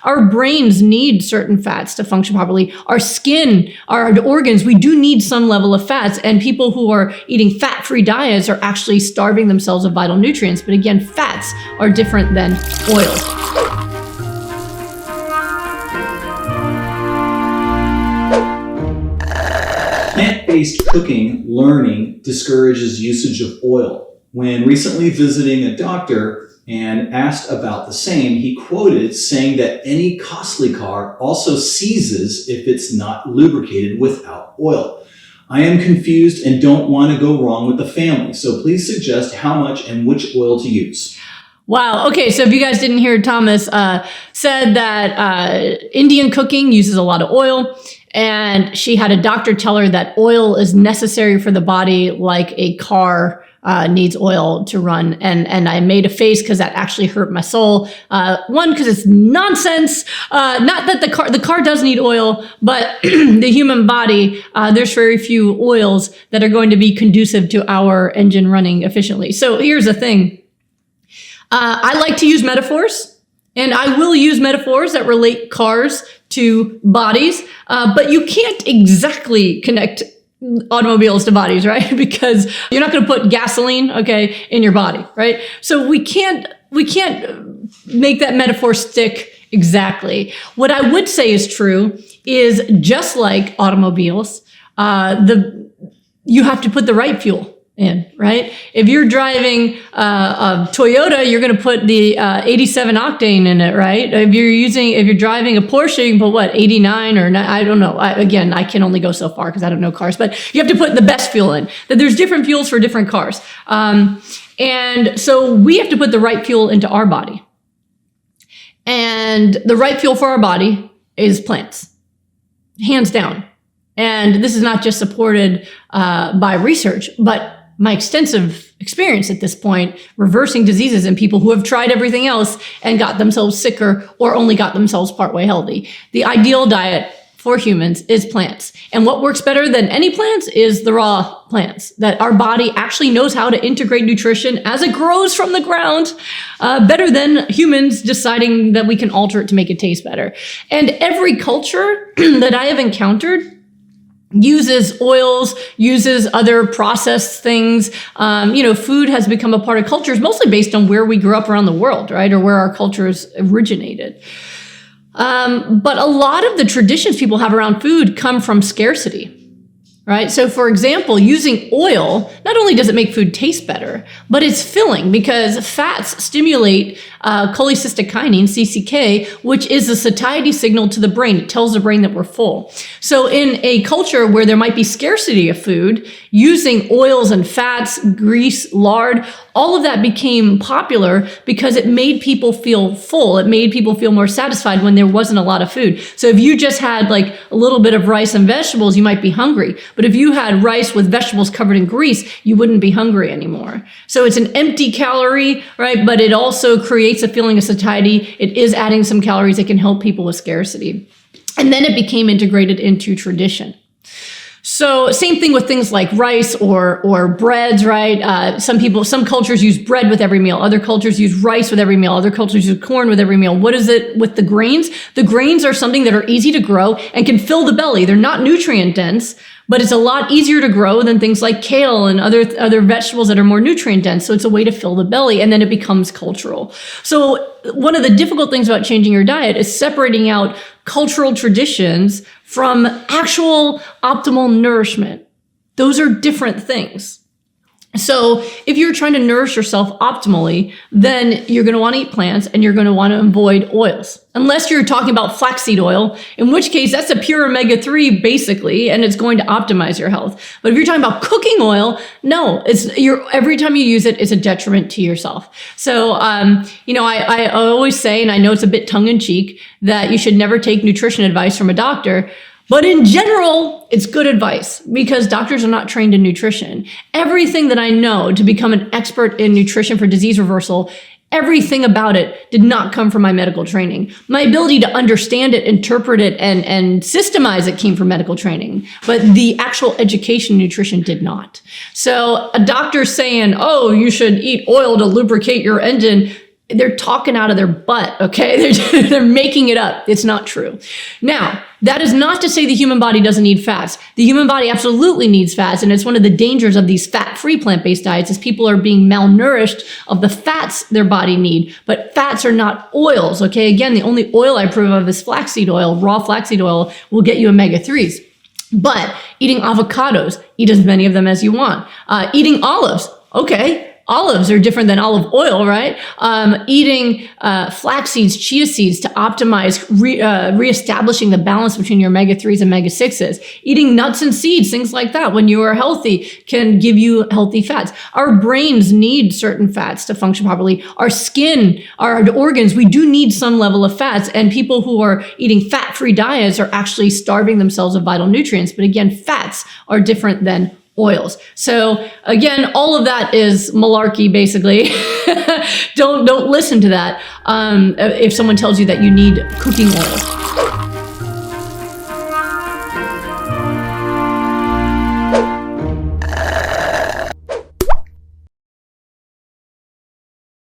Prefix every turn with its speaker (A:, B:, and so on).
A: Our brains need certain fats to function properly. Our skin, our organs, we do need some level of fats. And people who are eating fat-free diets are actually starving themselves of vital nutrients. But again, fats are different than oils.
B: Plant-based cooking learning discourages usage of oil. When recently visiting a doctor and asked about the same, he quoted saying that any costly car also seizes if it's not lubricated without oil. I am confused and don't want to go wrong with the family, so please suggest how much and which oil to use.
A: Wow. Okay. So if you guys didn't hear, Thomas said that Indian cooking uses a lot of oil, and she had a doctor tell her that oil is necessary for the body like a car needs oil to run. And I made a face because that actually hurt my soul. One, because it's nonsense. Not that the car does need oil, but the human body, there's very few oils that are going to be conducive to our engine running efficiently. So here's the thing. I like to use metaphors, and I will use metaphors that relate cars to bodies, but you can't exactly connect automobiles to bodies, right? Because you're not going to put gasoline, okay, in your body, right? So we can't make that metaphor stick exactly. What I would say is true is just like automobiles, you have to put the right fuel in, right? If you're driving a Toyota, you're going to put the 87 octane in it, right? If you're driving a Porsche, you can put what, 89 or I don't know. Again, I can only go so far because I don't know cars, but you have to put the best fuel in. That there's different fuels for different cars, and so we have to put the right fuel into our body. And the right fuel for our body is plants, hands down. And this is not just supported by research, but my extensive experience at this point, reversing diseases in people who have tried everything else and got themselves sicker or only got themselves partway healthy. The ideal diet for humans is plants. And what works better than any plants is the raw plants, that our body actually knows how to integrate nutrition as it grows from the ground, better than humans deciding that we can alter it to make it taste better. And every culture that I have encountered uses oils, uses other processed things. Food has become a part of cultures, mostly based on where we grew up around the world, right? Or where our cultures originated. But a lot of the traditions people have around food come from scarcity, right? So for example, using oil, not only does it make food taste better, but it's filling because fats stimulate cholecystokinin, CCK, which is a satiety signal to the brain. It tells the brain that we're full. So in a culture where there might be scarcity of food, using oils and fats, grease, lard, all of that became popular because it made people feel full. It made people feel more satisfied when there wasn't a lot of food. So if you just had like a little bit of rice and vegetables, you might be hungry. But if you had rice with vegetables covered in grease, you wouldn't be hungry anymore. So it's an empty calorie, right? But it also creates a feeling of satiety. It is adding some calories that can help people with scarcity. And then it became integrated into tradition. So same thing with things like rice or breads, right? Some cultures use bread with every meal. Other cultures use rice with every meal. Other cultures use corn with every meal. What is it with the grains? The grains are something that are easy to grow and can fill the belly. They're not nutrient dense, but it's a lot easier to grow than things like kale and other vegetables that are more nutrient dense. So it's a way to fill the belly, and then it becomes cultural. So one of the difficult things about changing your diet is separating out cultural traditions from actual optimal nourishment. Those are different things. So if you're trying to nourish yourself optimally, then you're going to want to eat plants and you're going to want to avoid oils. Unless you're talking about flaxseed oil, in which case that's a pure omega-3 basically, and it's going to optimize your health. But if you're talking about cooking oil, no, every time you use it, it's a detriment to yourself. So, I always say, and I know it's a bit tongue-in-cheek, that you should never take nutrition advice from a doctor. But in general, it's good advice because doctors are not trained in nutrition. Everything that I know to become an expert in nutrition for disease reversal, everything about it did not come from my medical training. My ability to understand it, interpret it, and systemize it came from medical training. But the actual education in nutrition did not. So a doctor saying, oh, you should eat oil to lubricate your engine, they're talking out of their butt, okay? They're making it up. It's not true. Now, that is not to say the human body doesn't need fats. The human body absolutely needs fats, and it's one of the dangers of these fat-free plant-based diets is people are being malnourished of the fats their body need. But fats are not oils, okay? Again, the only oil I approve of is flaxseed oil. Raw flaxseed oil will get you omega-3s. But eating avocados, eat as many of them as you want. Eating olives, okay. Olives are different than olive oil, right? Eating flax seeds, chia seeds to optimize reestablishing the balance between your omega-3s and omega-6s. Eating nuts and seeds, things like that, when you are healthy, can give you healthy fats. Our brains need certain fats to function properly. Our skin, our organs, we do need some level of fats. And people who are eating fat-free diets are actually starving themselves of vital nutrients. But again, fats are different than oils. So again, all of that is malarkey, basically. Don't listen to that if someone tells you that you need cooking oil.